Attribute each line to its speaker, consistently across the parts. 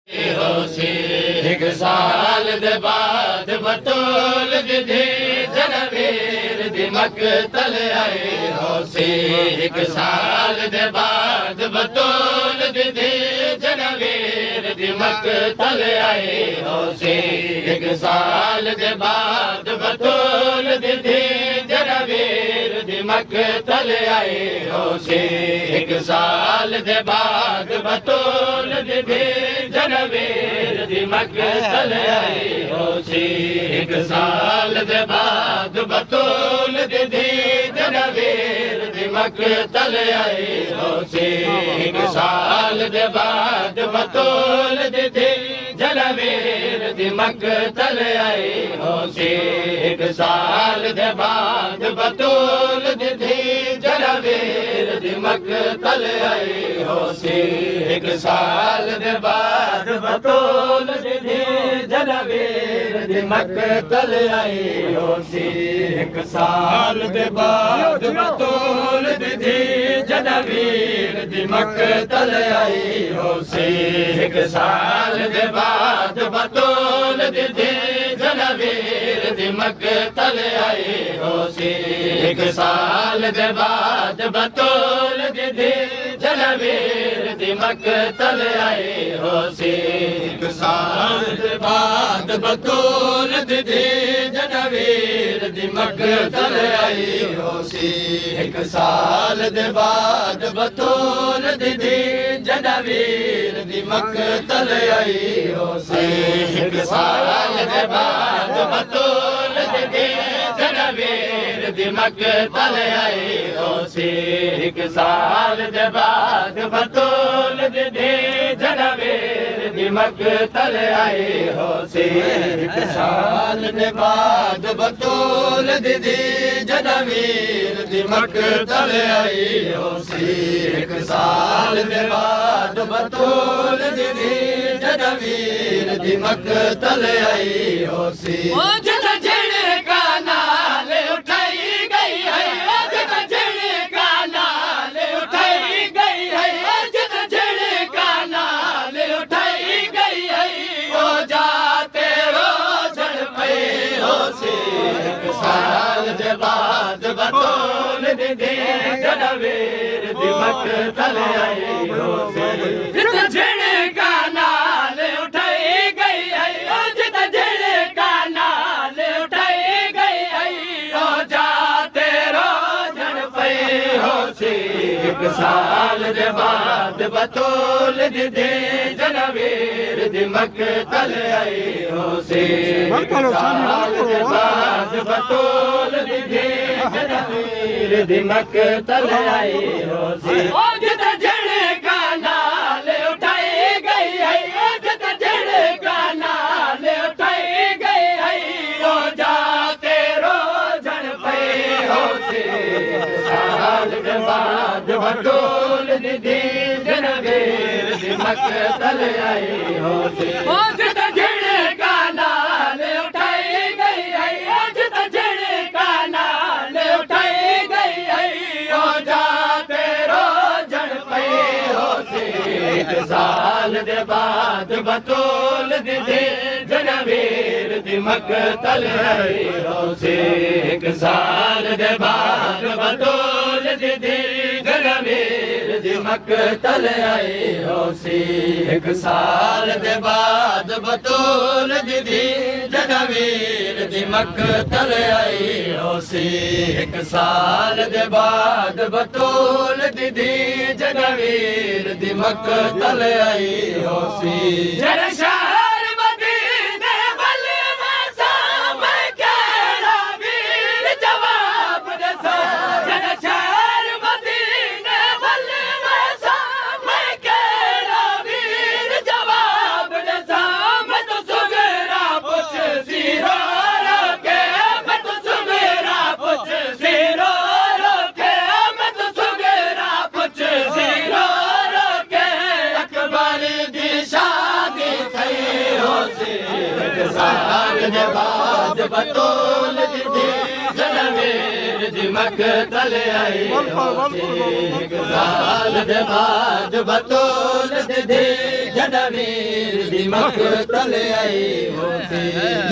Speaker 1: होसी एक साल दे बाद बतौल दे जनवीर दिमक तल आए होसी एक साल दे बाद बतौल दे जनवीर दिमक तल आए होसी एक साल दे बाद बतौल दे जनवीर दिमक तल आए होसी एक साल दे बाद बतौल दे जनवीर दिमक तल आए होसी एक साल दे बाद बतौल दे जनवीर दिमक तल आए होसी एक साल दे बाद बतौल दे जनवीर दिमक तल आए होसी एक साल दे बाद बतौल दे जनवीर दिमक तल आए होसी एक साल दे बाद बतौल दे जनवीर दिमक तल आए होसी एक साल दे बाद बतौल दे जनवीर दिमक तल आए होसी एक साल दे बाद बतौल दे जनवीर दिमक तल आए होसी एक साल दे बाद बतौल दे जनवीर दिमक तल आए होसी एक साल दे बाद बतौल दे जनवीर दिमक तल आए होसी एक साल दे बाद बतौल दे जनवीर दिमक तल आए होसी एक साल दे बाद बतौल दे जनवीर दिमक तल आए होसी एक साल दे बाद बतौल दे जनवीर दिमक तल आए होसी एक साल दे बाद बतौल दे जनवीर दिमक तल आए होसी एक साल दे बाद बतौल दे जनवीर दिमक तल आए होसी बाद बतौल दे जनवीर दिमक तल आए होसी झिड़का नाल उठाई गई है जित झिड़का नाल उठाई गई है ओ जाते रो झड़ पई होसी एक साल दे बाद बतौल दे जनवीर दिमक तल आए होसी एक साल दे बाद बतौल दे जनवीर दिमक तल आए होसी जित झिड़का नाल उठाई गई है जित झिड़का नाल उठाई गई है ओ जाते रो झड़ पई होसी साल के बाद बतौल दे जनवीर दिमक तल आए होसी जित झिड़का नाल उठाई गई है जित झिड़का नाल उठाई गई है ओ जाते रो झड़ पई होसी एक साल दे बाद बतौल दे जनवीर दिमक तल आए होसी एक साल दे बाद बतौल दे जनवीर दिमक तल आए होसी एक साल दे बाद बतौल दे जनवीर दिमक तल आए होसी एक साल दे बाद बतौल दे जनवीर दिमक तल आए होसी बाद बतौल दे जनवीर मक़तल आई हिक साल दे बाद बतौल दीदी जॾहिं वीर दी मक़तल आई होसी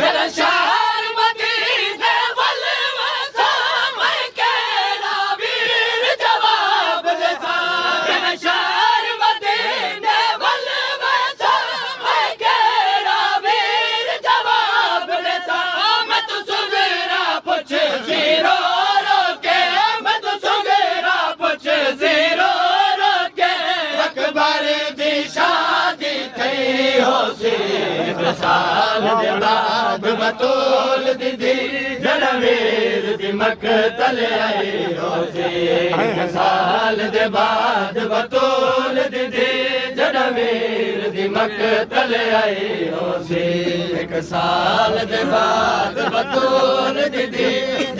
Speaker 1: जॾहिं शहर मदीने वल वसा मैं कहिड़ा वीर जवाब ॾिसां जॾहिं शहर मदीने वल वसा मैं कहिड़ा वीर जवाब ॾिसां मैं तूं सुगरा पुछ ज़ीरो रोके मैं तूं सुगरा पुछ ज़ीरो रोके अकबर दी शादी थई होसी हिक साल दे बाद बतौल दीदी जॾहिं वीर दी मक़तल आई होसी हिक साल दे बाद बतौल दीदी जॾहिं वीर दी मक़तल आई होसी हिक साल दे बाद बतौल दीदी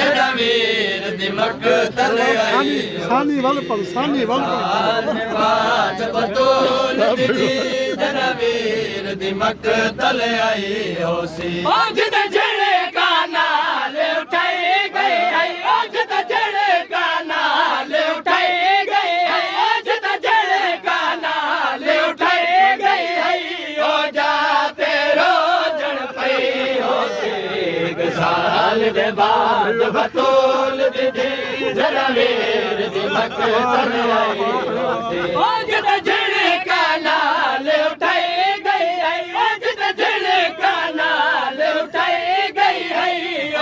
Speaker 1: जॾहिं वीर दी मक़तल आई
Speaker 2: सानी वाल पर सानी वाल
Speaker 1: साल बाद बतौल दीदी जॾहिं वीर दी मक़तल आई होसी ओ जिते जड़े का नाल उठाई गई है ओ जिते जड़े का नाल उठाई गई है ओ जिते जड़े का नाल उठाई गई है ओ जाते रोजन पई होसी हिक साल दे बाद बतौल दीदी जॾहिं वीर दी मक़तल आई होसी ओ जिते जड़े का नाल उठाई गई है ओ जिते जड़े का नाल उठाई गई है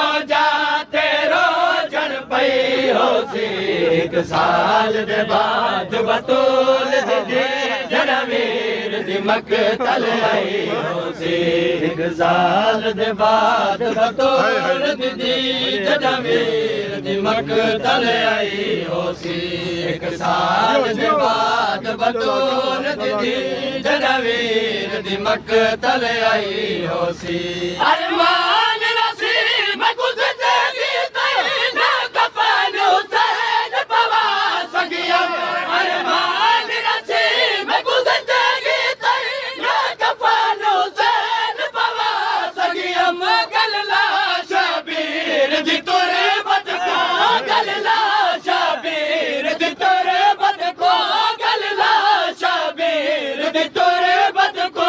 Speaker 1: ओ जाते रोजन पई होसी हिक साल दे बाद बतौल दीदी जॾहिं वीर दी मक़तल आई होसी हिक साल दे बाद बतौल दीदी जॾहिं वीर दी मक़तल आई होसी हिक साल दे बाद बतौल दीदी जॾहिं वीर दी मक़तल आई होसी अरमान नसीब गुज़िंदगी तई ना कफ़न हुसैन पवा सघियम अरमान नसीब गुज़िंदगी तई ना कफ़न हुसैन पवा सघियम गलला शबीर दी तुरबत को गलला शबीर दी तुरबत को गलला शबीर दी तुरबत को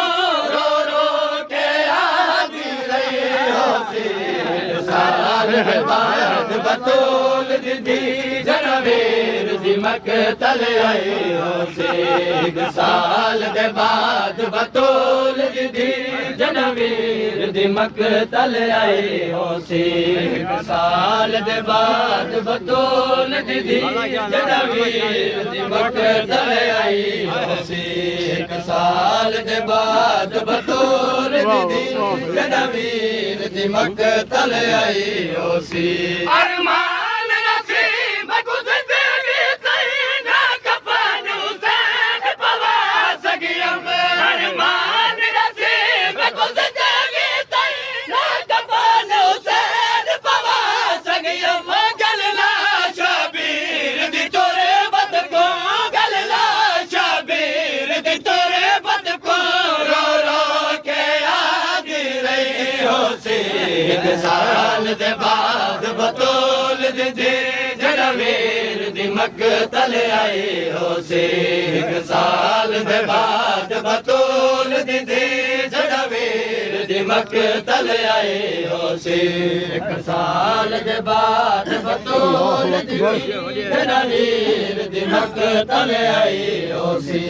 Speaker 1: रो रो के आदि रही होसी साल दे बाद बतौल दीदी जॾहिं वीर दी मक़तल आई होसी हिक साल दे बाद बतौल दीदी जॾहिं वीर दी मक़तल आई होसी हिक साल दे बाद बतौल दीदी जॾहिं वीर दी मक़तल आई होसी हिक साल दे बाद बतौल दीदी जॾहिं वीर दी मक़तल आई होसी अरमान नसीब गुज़िंदगी तई ना कफ़न हुसैन पवा सघियम अरमान नसीब गुज़िंदगी तई ना कफ़न हुसैन पवा सघियम गलला शबीर दी तुरबत को गलला शबीर दी तुरबत को रो रो के आदि रही होसी हिक साल दे बाद बतौल दीदी जॾहिं वीर दी मक़तल आई होसी हिक साल दे बाद बतौल दीदी जॾहिं वीर दी मक़तल आई होसी हिक साल दे बाद बतौल दीदी जॾहिं वीर दी मक़तल आई होसी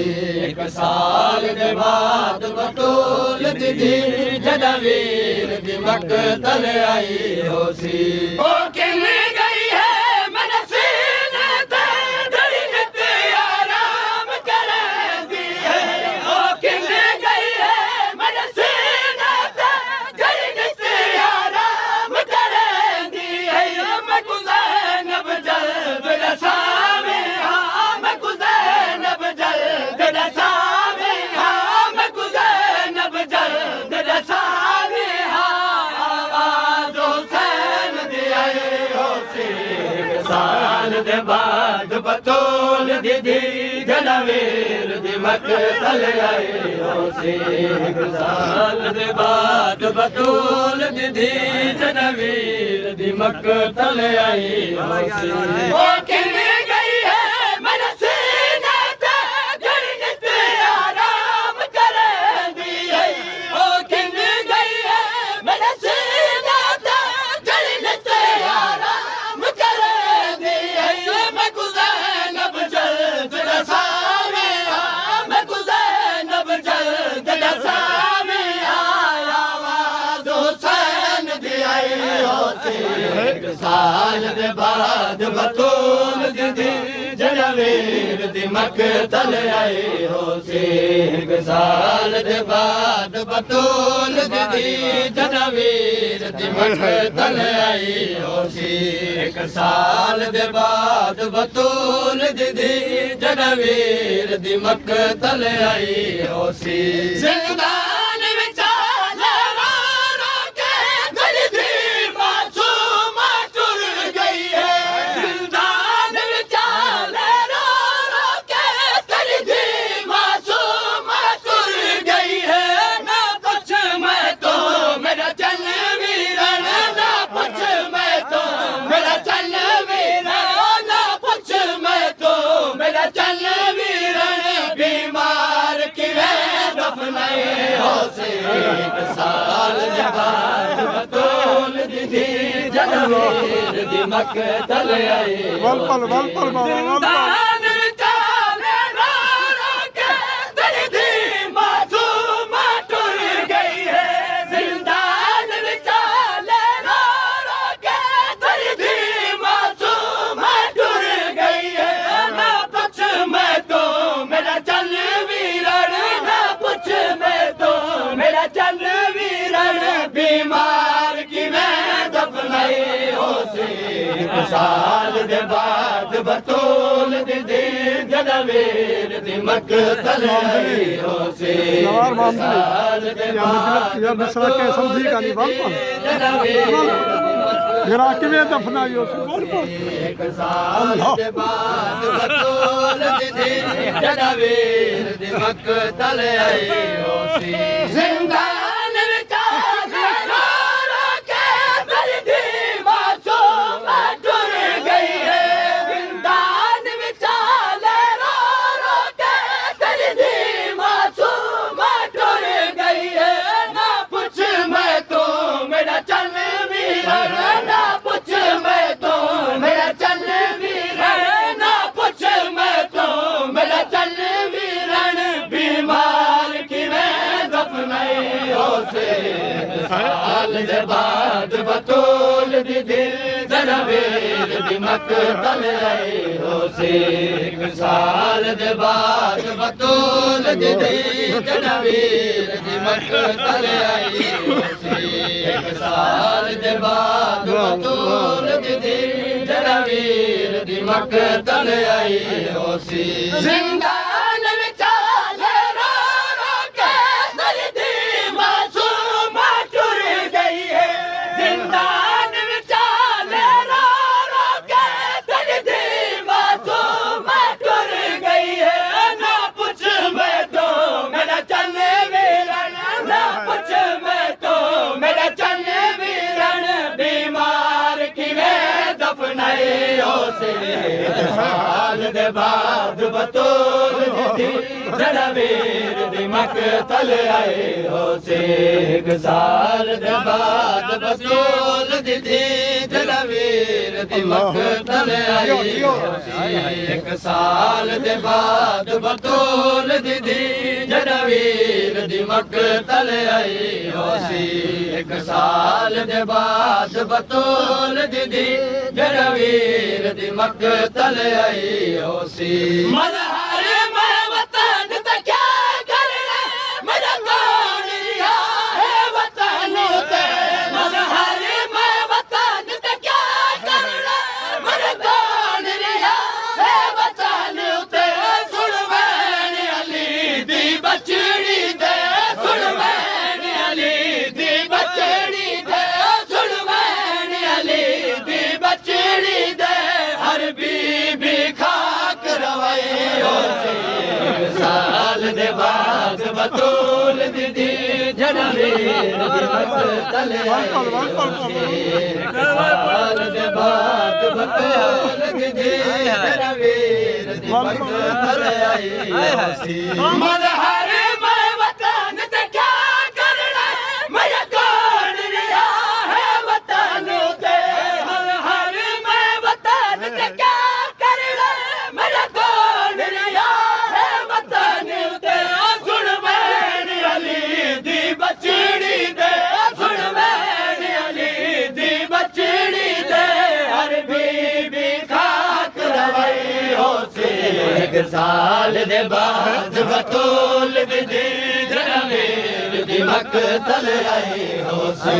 Speaker 1: हिक साल दे बाद बतौल दीदी जॾहिं वीर दी मक़तल आई होसी ओ किन गई है मन सीने ते धड़ी नित आराम करंदी है ओ किन गई है मन सीने ते धड़ी नित आराम करंदी है मैं ज़ैनब जल्द रसावे हाँ मैं ज़ैनब जल्द रसावे हाँ मैं ज़ैनब जल्द रसावे हाँ आवाज़ हुसैन दी आई होसी हिक साल दे बाद बतौल दीदी जॾहिं वीर दी मक़तल आई होसी हिक साल दे बाद बतूल दी जनवीर दी मक्तल आई होसी ओ किने गई है मेरे सीने ते जड़ी ते आराम करेंदी है ओ किने गई है मेरे सीने ते जड़ी ते आराम करेंदी है मैं गुज़ैनब जल्द रसावे मैं गुज़ैनब जल्द रसावे आवाज़ हुसैन दी आई होसी एक साल दे बाद बतूल दी जनवीर दी मक्तल आई होसी एक साल दे बाद बतूल दी जनवीर दी मक्तल आई होसी एक साल दे बाद बतूल दी जनवीर दी मक्तल आई होसी जिंदान विच आले रो रो के दिल दी मासूम टुर गई है जिंदान विच आले रो रो के दिल दी मासूम टुर गई है ना कुछ मैं तो मेरा चल वीरन ना कुछ मैं तो मेरा चल वीरन ना कुछ मैं तो मेरा चल वीरन बीमार किवे दफनाए होसे एक साल दे बाद बतूल दी जनवीर दी मक्तल आई
Speaker 2: वल पल बाबा वल पल।
Speaker 1: जिंदान विच आले रो रो के दिल दी मासूम टुर गई है जिंदान विच आले रो रो के दिल दी मासूम टुर गई है ना कुछ मैं तो मेरा चल वीरन ना कुछ मैं तो मेरा चल वीरन बीमार की मैं दफनाई होसी एक साल दे बाद बतूल दी जनवीर दी मक्तल आई होसी
Speaker 2: नवार मामले
Speaker 1: साल दे बाद
Speaker 2: या मिसरा के समझी का नहीं वल पल
Speaker 1: जनवीर
Speaker 2: मेरा किवे दफनाई होसी वल पल।
Speaker 1: एक साल दे बाद बतूल दी जनवीर दी मक्तल आई होसी जिंदान विच आले रो रो के दिल दी मासूम टुर गई है जिंदान विच आले रो रो के दिल दी मासूम टुर गई है ना कुछ मैं तो मेरा चल वीरन ना कुछ मैं तो मेरा चल वीरन ना कुछ मैं तो मेरा चल वीरन बीमार की मैं दफनाई होसे साल दे बाद बतूल दी जनवीर दी मक्तल आई होसे एक साल दे बाद बतूल दी जनवीर दी मक्तल आई होसे एक साल दे बाद बतूल दी जनवीर दी मक्तल आई होसी जिंदान विच आले रो रो के दिल दी मासूम टुर गई है जिंदान विच आले रो रो के दिल दी मासूम टुर गई है ना कुछ मैं तो मेरा चल वीरन ना कुछ मैं तो मेरा चल वीरन बीमार किवे दफनाए होसे साल दे बाद बतूल दी जनवीर दी मक्तल आई होसे एक साल दे बाद बतूल दी जनवीर दी मक्तल आई होसे एक साल दे बाद बतूल दी जनवीर दी मक्तल आई होसी एक साल दे बाद बतूल दी जनवीर दी मक्तल आई होसी मजहर में वतन ते क्या करना मेरा कौन रिहा है वतन ते मजहर में वतन ते क्या करना मेरा कौन रिहा है वतन ते सुनवैन अली दी बचड़ी दे सुनवैन अली दी बचड़ी दे सुनवैन अली दी बचड़ी दे हर बीबी खाक रवाई होसी साल दे बाद बतूल दी जनवीर तले साल दे बाद बतौल दी जनवीर तले आई मजहर मैं वतन ते क्या करना मेरा कौन रिया है वतन ते मजहर मैं वतन ते क्या करना मेरा कौन रिया है वतन ते सुन मैंने अली दी बचड़ी दे सुन मैंने अली दी बचड़ी दे हर बीबी खाक रवई हो से एक साल दे बाद बतौल दी जनवीर दी मकतल आई हो से